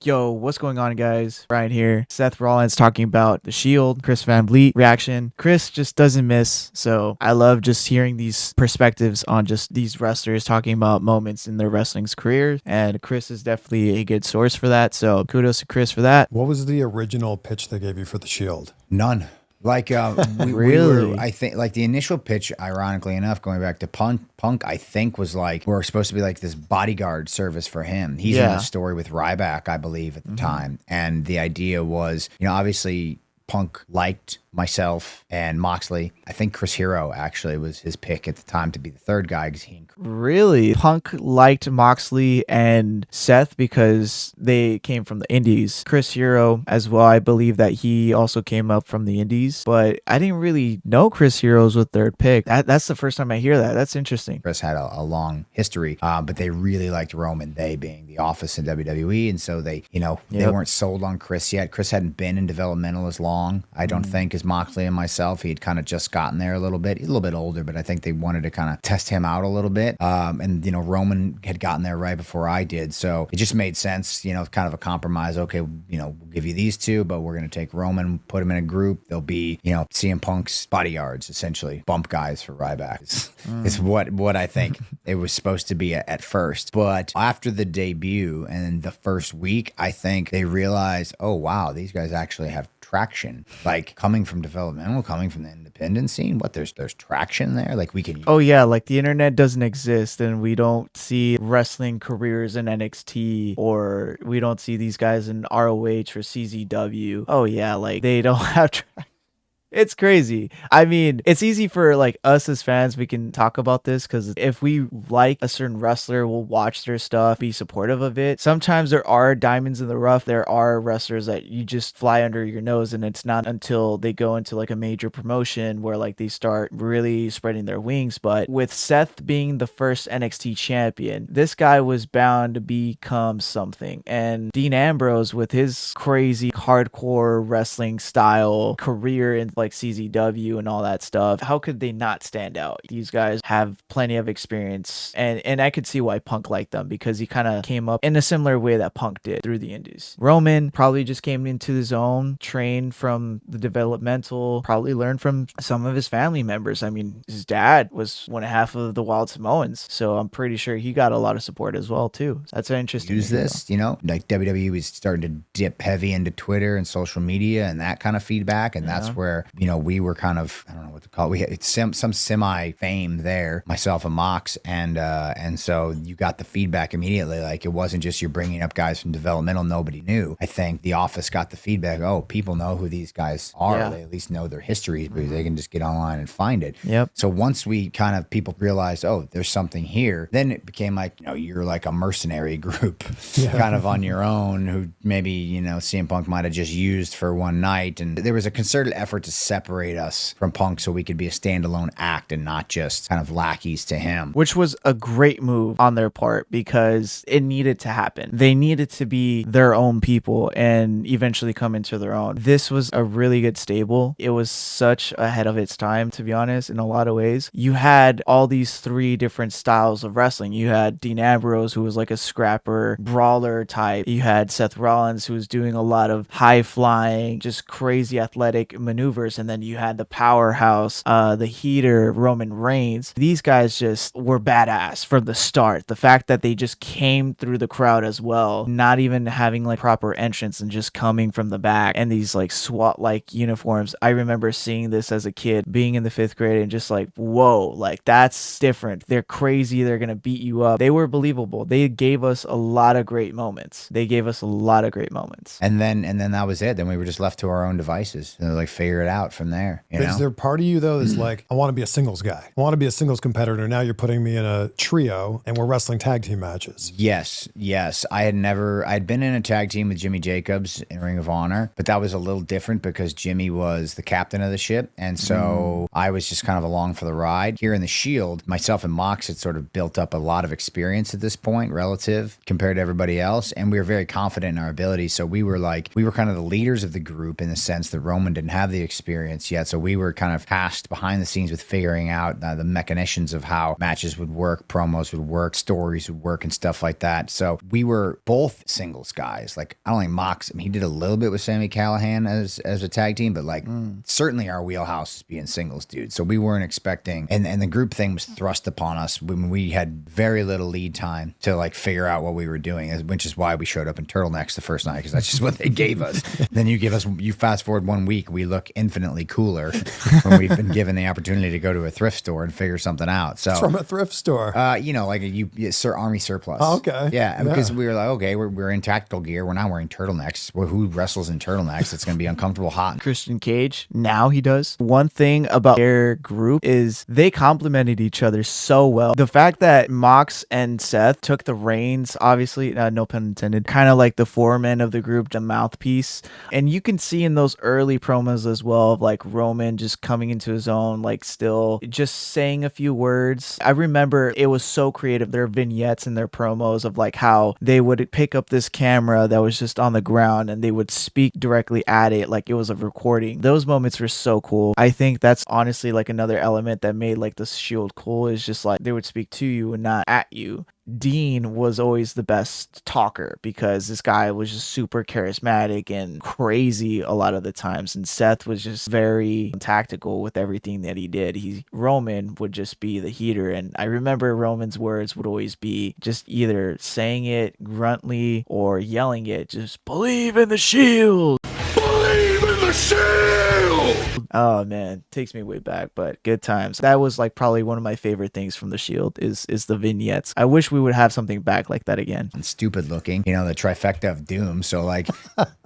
Yo, what's going on, guys? Brian here. Seth Rollins talking about the Shield, Chris Van Vliet reaction. Chris just doesn't miss. So I love just hearing these perspectives on just these wrestlers talking about moments in their wrestling's career. And Chris is definitely a good source for that. So kudos to Chris for that. What was the original pitch they gave you for the Shield? None. Like we Really? were, I think, like the initial pitch, ironically enough, going back to Punk, I think was like we're supposed to be like this bodyguard service for him. He's in a story with Ryback, I believe, at the time, and the idea was, obviously Punk liked myself and Moxley. I think Chris Hero actually was his pick at the time to be the third guy because he. Really? Punk liked Moxley and Seth because they came from the Indies. Chris Hero as well, I believe that he also came up from the Indies, but I didn't really know Chris Hero was with third pick. That's the first time I hear that. That's interesting. Chris had a long history, but they really liked Roman, they being the office in WWE, and so they, they weren't sold on Chris yet. Chris hadn't been in developmental as long, I don't think, as Moxley and myself. He had kind of just gotten there a little bit. He's a little bit older, but I think they wanted to kind of test him out a little bit. And Roman had gotten there right before I did, so it just made sense, kind of a compromise. Okay, we'll give you these two, but we're going to take Roman, put him in a group. They'll be, CM Punk's bodyguards, essentially bump guys for Ryback. It's what I think it was supposed to be at first. But after the debut and the first week, I think they realized, oh wow, these guys actually have traction. Like coming from developmental, coming from the independent scene, there's traction there. Like we can. Oh yeah, like the internet doesn't exist, and we don't see wrestling careers in NXT, or we don't see these guys in ROH or CZW. Oh yeah, like they don't have. It's crazy. I mean, it's easy for like us as fans. We can talk about this because if we like a certain wrestler, we'll watch their stuff, be supportive of it. Sometimes there are diamonds in the rough. There are wrestlers that you just fly under your nose, and it's not until they go into like a major promotion where like they start really spreading their wings. But with Seth being the first NXT champion, this guy was bound to become something. And Dean Ambrose, with his crazy hardcore wrestling style career in like CZW and all that stuff, how could they not stand out? These guys have plenty of experience, and I could see why Punk liked them, because he kind of came up in a similar way that Punk did through the indies. Roman probably just came into his own, trained from the developmental, probably learned from some of his family members. I mean, his dad was one half of the Wild Samoans, so I'm pretty sure he got a lot of support as well too. That's an interesting. Use this, like WWE was starting to dip heavy into Twitter and social media and that kind of feedback, and that's where we were kind of, I don't know what to call it. We had some semi fame there, myself and Mox, and so you got the feedback immediately. Like it wasn't just you're bringing up guys from developmental nobody knew. I think the office got the feedback. Oh, people know who these guys are. Yeah. They at least know their histories because they can just get online and find it. Yep. So once we kind of people realized, oh, there's something here, then it became like you're like a mercenary group, kind of on your own, who maybe CM Punk might have just used for one night, and there was a concerted effort to separate us from Punk so we could be a standalone act and not just kind of lackeys to him. Which was a great move on their part because it needed to happen. They needed to be their own people and eventually come into their own. This was a really good stable. It was such ahead of its time, to be honest, in a lot of ways. You had all these three different styles of wrestling. You had Dean Ambrose, who was like a scrapper, brawler type. You had Seth Rollins, who was doing a lot of high flying, just crazy athletic maneuvers. And then you had the powerhouse, the heater, Roman Reigns. These guys just were badass from the start. The fact that they just came through the crowd as well, not even having like proper entrance and just coming from the back, and these like SWAT like uniforms. I remember seeing this as a kid, being in the 5th grade, and just like, whoa, like that's different. They're crazy. They're gonna beat you up. They were believable. They gave us a lot of great moments. And then that was it. Then we were just left to our own devices and like figure it out from there. Is there part of you though that's like, I want to be a singles guy. I want to be a singles competitor. Now you're putting me in a trio and we're wrestling tag team matches. Yes. I'd been in a tag team with Jimmy Jacobs in Ring of Honor, but that was a little different because Jimmy was the captain of the ship. And so I was just kind of along for the ride. Here in the Shield, myself and Mox had sort of built up a lot of experience at this point relative compared to everybody else. And we were very confident in our ability. So we were kind of the leaders of the group in the sense that Roman didn't have the experience experience yet. So we were kind of tasked behind the scenes with figuring out the machinations of how matches would work, promos would work, stories would work, and stuff like that. So we were both singles guys. Like, I don't think Mox, I mean, he did a little bit with Sami Callihan as a tag team, but like certainly our wheelhouse is being singles dude. So we weren't expecting, and the group thing was thrust upon us when we had very little lead time to like figure out what we were doing, which is why we showed up in turtlenecks the first night, because that's just what they gave us. Then you fast forward 1 week, we look infinitely cooler when we've been given the opportunity to go to a thrift store and figure something out. So From a thrift store. like army surplus. Oh, okay. Yeah, because we were like, okay, we're in tactical gear. We're not wearing turtlenecks. Well, who wrestles in turtlenecks? It's going to be uncomfortable, hot. Christian Cage, now he does. One thing about their group is they complemented each other so well. The fact that Mox and Seth took the reins, obviously, no pun intended, kind of like the foreman of the group, the mouthpiece. And you can see in those early promos as well of like Roman just coming into his own, like still just saying a few words. I remember it was so creative. Their vignettes and their promos of like how they would pick up this camera that was just on the ground and they would speak directly at it like it was a recording. Those moments were so cool. I think that's honestly like another element that made like the Shield cool, is just like they would speak to you and not at you. Dean was always the best talker because this guy was just super charismatic and crazy a lot of the times, and Seth was just very tactical with everything that he did. Roman would just be the heater, and I remember Roman's words would always be just either saying it gruntly or yelling it, just believe in the Shield. Believe in the Shield. Oh man, takes me way back, but good times. That was like probably one of my favorite things from the Shield is the vignettes. I wish we would have something back like that again. And stupid looking, the trifecta of doom. So like,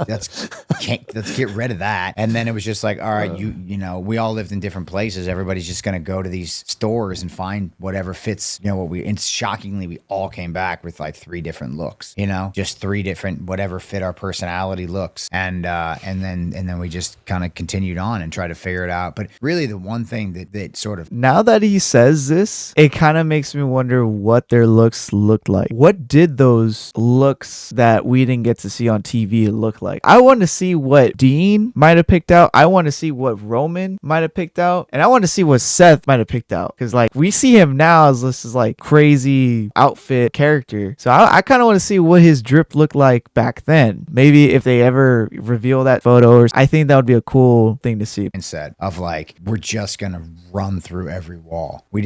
let's get rid of that. And then it was just like, all right, we all lived in different places. Everybody's just gonna go to these stores and find whatever fits. And shockingly, we all came back with like 3 different looks. Just 3 different whatever fit our personality looks. And then we just kind of continued on and tried to figure it out. But really, the one thing that sort of, now that he says this, it kind of makes me wonder what their looks looked like. What did those looks that we didn't get to see on TV look like? I want to see what Dean might have picked out. I want to see what Roman might have picked out, and I want to see what Seth might have picked out, because like we see him now as this is like crazy outfit character. So I kind of want to see what his drip looked like back then. Maybe if they ever reveal that photo, I think that would be a cool thing to see. Mindset of like, we're just gonna run through every wall. We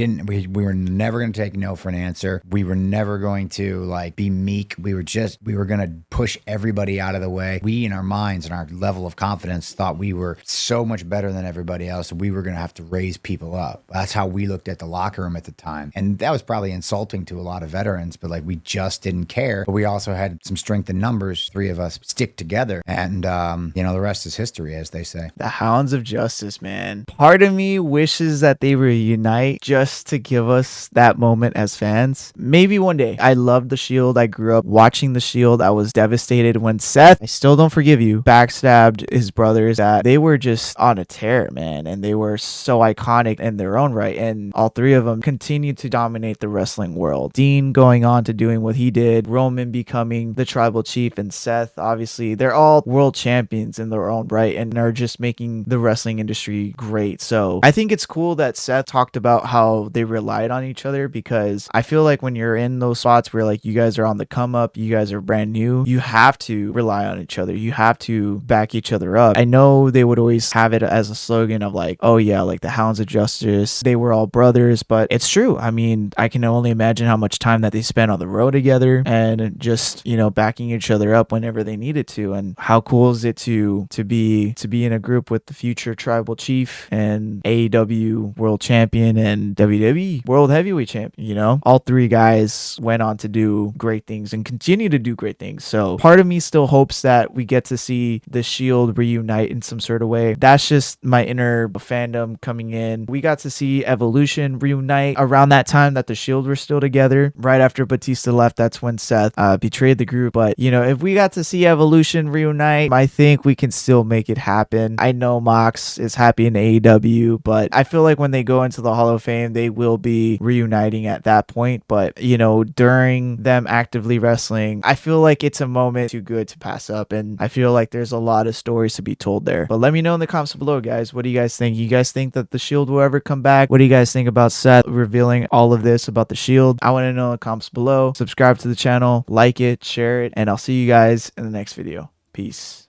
were never gonna take no for an answer. We were never going to like be meek. We were gonna push everybody out of the way. We in our minds and our level of confidence thought we were so much better than everybody else. We were gonna have to raise people up. That's how we looked at the locker room at the time. And that was probably insulting to a lot of veterans, but like we just didn't care. But we also had some strength in numbers. 3 of us stick together, and the rest is history, as they say. The Hounds of Justice, man. Part of me wishes that they reunite just to give us that moment as fans. Maybe one day. I loved the Shield. I grew up watching the Shield. I was devastated when Seth, I still don't forgive you, backstabbed his brothers. That they were just on a tear, man, and they were so iconic in their own right, and all 3 of them continued to dominate the wrestling world. Dean going on to doing what he did, Roman becoming the tribal chief, and Seth, obviously, they're all world champions in their own right and are just making the wrestling industry great. So I think it's cool that Seth talked about how they relied on each other, because I feel like when you're in those spots where like you guys are on the come up, you guys are brand new, you have to rely on each other. You have to back each other up. I know they would always have it as a slogan of like, oh yeah, like the Hounds of Justice, they were all brothers, but it's true. I mean, I can only imagine how much time that they spent on the road together and just, backing each other up whenever they needed to. And how cool is it to be in a group with the future tribal chief and AEW world champion and WWE world heavyweight champion. All 3 guys went on to do great things and continue to do great things. So part of me still hopes that we get to see the Shield reunite in some sort of way. That's just my inner fandom coming in. We got to see Evolution reunite around that time that the Shield were still together. Right after Batista left, that's when Seth betrayed the group. But if we got to see Evolution reunite, I think we can still make it happen. I know Mox Mox is happy in AEW, but I feel like when they go into the Hall of Fame, they will be reuniting at that point. But, you know, during them actively wrestling, I feel like it's a moment too good to pass up, and I feel like there's a lot of stories to be told there. But let me know in the comments below, guys. What do you guys think? You guys think that the Shield will ever come back? What do you guys think about Seth revealing all of this about the Shield? I want to know in the comments below. Subscribe to the channel, like it, share it, and I'll see you guys in the next video. Peace.